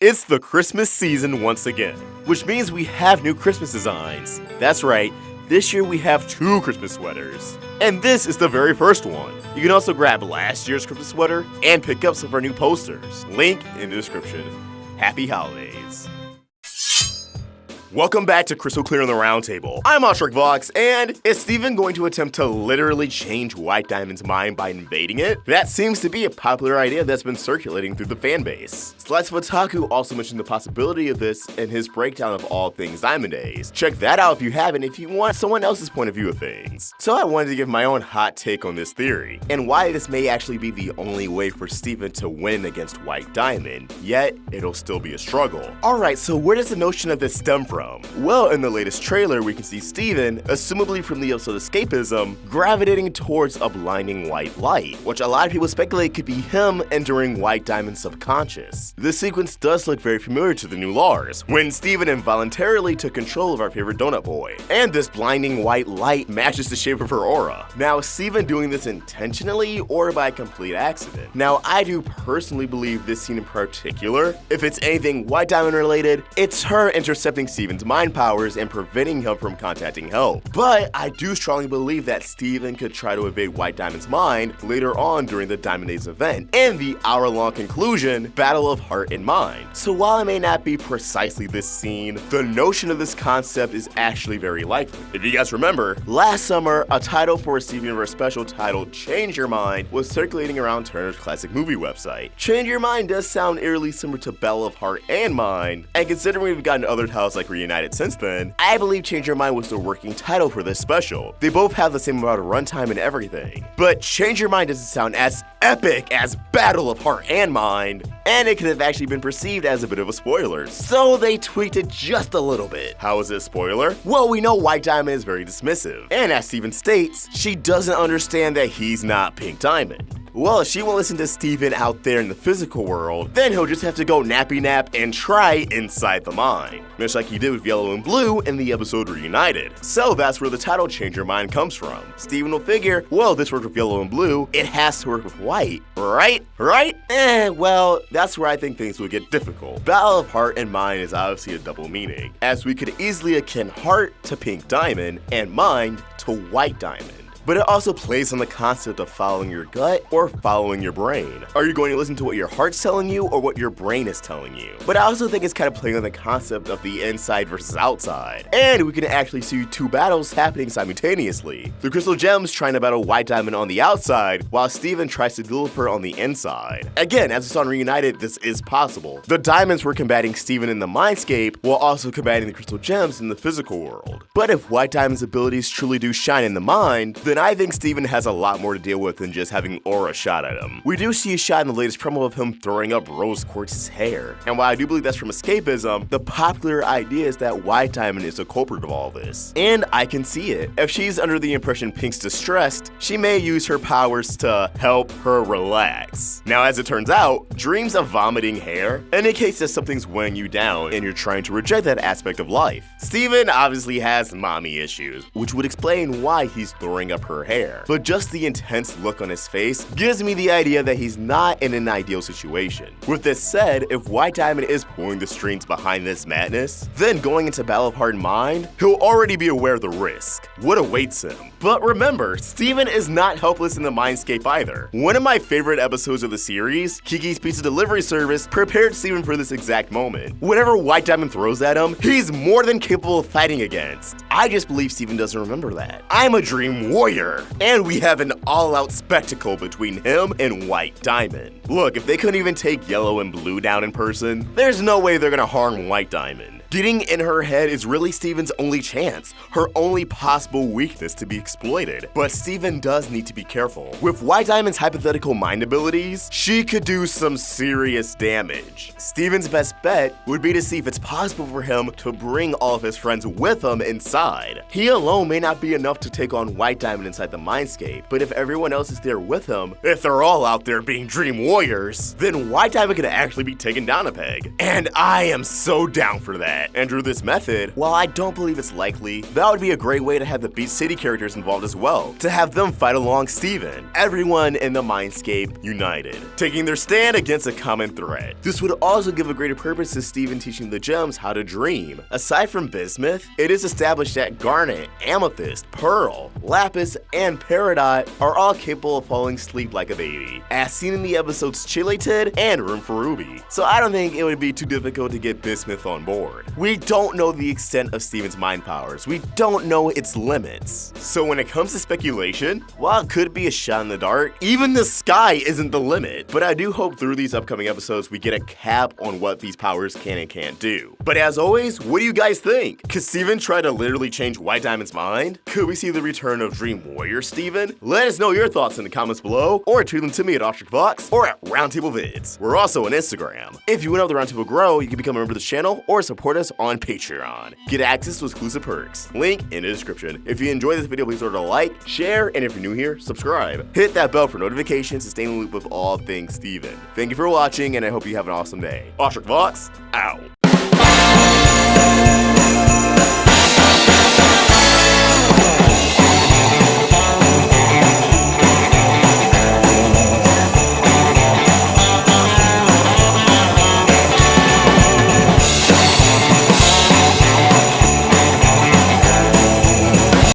It's the Christmas season once again, which means we have new Christmas designs. That's right, this year we have 2 Christmas sweaters. And this is the very first one. You can also grab last year's Christmas sweater and pick up some of our new posters. Link in the description. Happy holidays. Welcome back to Crystal Clear on the Roundtable. I'm AwestruckVox, and is Steven going to attempt to literally change White Diamond's mind by invading it? That seems to be a popular idea that's been circulating through the fanbase. Slice of Otaku also mentioned the possibility of this in his breakdown of all things Diamond Days. Check that out if you haven't, if you want someone else's point of view of things. So I wanted to give my own hot take on this theory, and why this may actually be the only way for Steven to win against White Diamond, yet it'll still be a struggle. Alright, so where does the notion of this stem from? Well, in the latest trailer, we can see Steven, assumably from the episode Escapism, gravitating towards a blinding white light, which a lot of people speculate could be him entering White Diamond's subconscious. This sequence does look very familiar to the new Lars, when Steven involuntarily took control of our favorite donut boy, and this blinding white light matches the shape of her aura. Now, is Steven doing this intentionally or by complete accident? Now, I do personally believe this scene in particular, if it's anything White Diamond related, it's her intercepting Steven's mind powers and preventing him from contacting help. But I do strongly believe that Steven could try to evade White Diamond's mind later on during the Diamond Days event, and the hour-long conclusion, Battle of Heart and Mind. So while it may not be precisely this scene, the notion of this concept is actually very likely. If you guys remember, last summer, a title for a Steven Universe special titled Change Your Mind was circulating around Turner's Classic Movie website. Change Your Mind does sound eerily similar to Battle of Heart and Mind, and considering we've gotten other titles like Reunited since then, I believe Change Your Mind was the working title for this special. They both have the same amount of runtime and everything. But Change Your Mind doesn't sound as epic as Battle of Heart and Mind, and it could have actually been perceived as a bit of a spoiler. So they tweaked it just a little bit. How is it a spoiler? Well, we know White Diamond is very dismissive, and as Steven states, she doesn't understand that he's not Pink Diamond. Well, if she won't listen to Steven out there in the physical world, then he'll just have to go nappy nap and try inside the mind, much like he did with Yellow and Blue in the episode Reunited. So that's where the title Change Your Mind comes from. Steven will figure, well, this worked with Yellow and Blue, it has to work with White, right? Right? Well, that's where I think things will get difficult. Battle of Heart and Mind is obviously a double meaning, as we could easily akin Heart to Pink Diamond and Mind to White Diamond. But it also plays on the concept of following your gut or following your brain. Are you going to listen to what your heart's telling you or what your brain is telling you? But I also think it's kind of playing on the concept of the inside versus outside. And we can actually see 2 battles happening simultaneously. The Crystal Gems trying to battle White Diamond on the outside, while Steven tries to deal with her on the inside. Again, as we saw in Reunited, this is possible. The Diamonds were combating Steven in the mindscape, while also combating the Crystal Gems in the physical world. But if White Diamond's abilities truly do shine in the mind, then I think Steven has a lot more to deal with than just having aura shot at him. We do see a shot in the latest promo of him throwing up rose quartz's hair, and while I do believe that's from Escapism, the popular idea is that White Diamond is the culprit of all this. And I can see it. If she's under the impression Pink's distressed, she may use her powers to help her relax. Now, as it turns out, dreams of vomiting hair indicates that something's weighing you down and you're trying to reject that aspect of life. Steven obviously has mommy issues, which would explain why he's throwing up her hair. But just the intense look on his face gives me the idea that he's not in an ideal situation. With this said, if White Diamond is pulling the strings behind this madness, then going into Battle of Heart and Mind, he'll already be aware of the risk, what awaits him. But remember, Steven is not helpless in the mindscape either. One of my favorite episodes of the series, Kiki's Pizza Delivery Service, prepared Steven for this exact moment. Whatever White Diamond throws at him, he's more than capable of fighting against. I just believe Steven doesn't remember that. I'm a dream warrior, and we have an all-out spectacle between him and White Diamond. Look, if they couldn't even take Yellow and Blue down in person, there's no way they're gonna harm White Diamond. Getting in her head is really Steven's only chance, her only possible weakness to be exploited. But Steven does need to be careful. With White Diamond's hypothetical mind abilities, she could do some serious damage. Steven's best bet would be to see if it's possible for him to bring all of his friends with him inside. He alone may not be enough to take on White Diamond inside the mindscape, but if everyone else is there with him, if they're all out there being dream warriors, then White Diamond could actually be taken down a peg. And I am so down for that. that. And through this method, while I don't believe it's likely, that would be a great way to have the Beach City characters involved as well, to have them fight along Steven. Everyone in the Mindscape united, taking their stand against a common threat. This would also give a greater purpose to Steven teaching the gems how to dream. Aside from bismuth, it is established that garnet, amethyst, pearl, lapis, and peridot are all capable of falling asleep like a baby, as seen in the episodes Chillited and Room for Ruby. So I don't think it would be too difficult to get bismuth on board. We don't know the extent of Steven's mind powers. We don't know its limits. So when it comes to speculation, while it could be a shot in the dark, even the sky isn't the limit. But I do hope through these upcoming episodes we get a cap on what these powers can and can't do. But as always, what do you guys think? Could Steven try to literally change White Diamond's mind? Could we see the return of Dream Warrior Steven? Let us know your thoughts in the comments below, or tweet them to me at AwestruckVox or at Roundtable Vids. We're also on Instagram. If you want to help the Roundtable grow, you can become a member of this channel or support us on Patreon. Get access to exclusive perks. Link in the description. If you enjoyed this video, please order a like, share, and if you're new here, subscribe. Hit that bell for notifications to stay in the loop with all things Steven. Thank you for watching, and I hope you have an awesome day. AwestruckVox, out.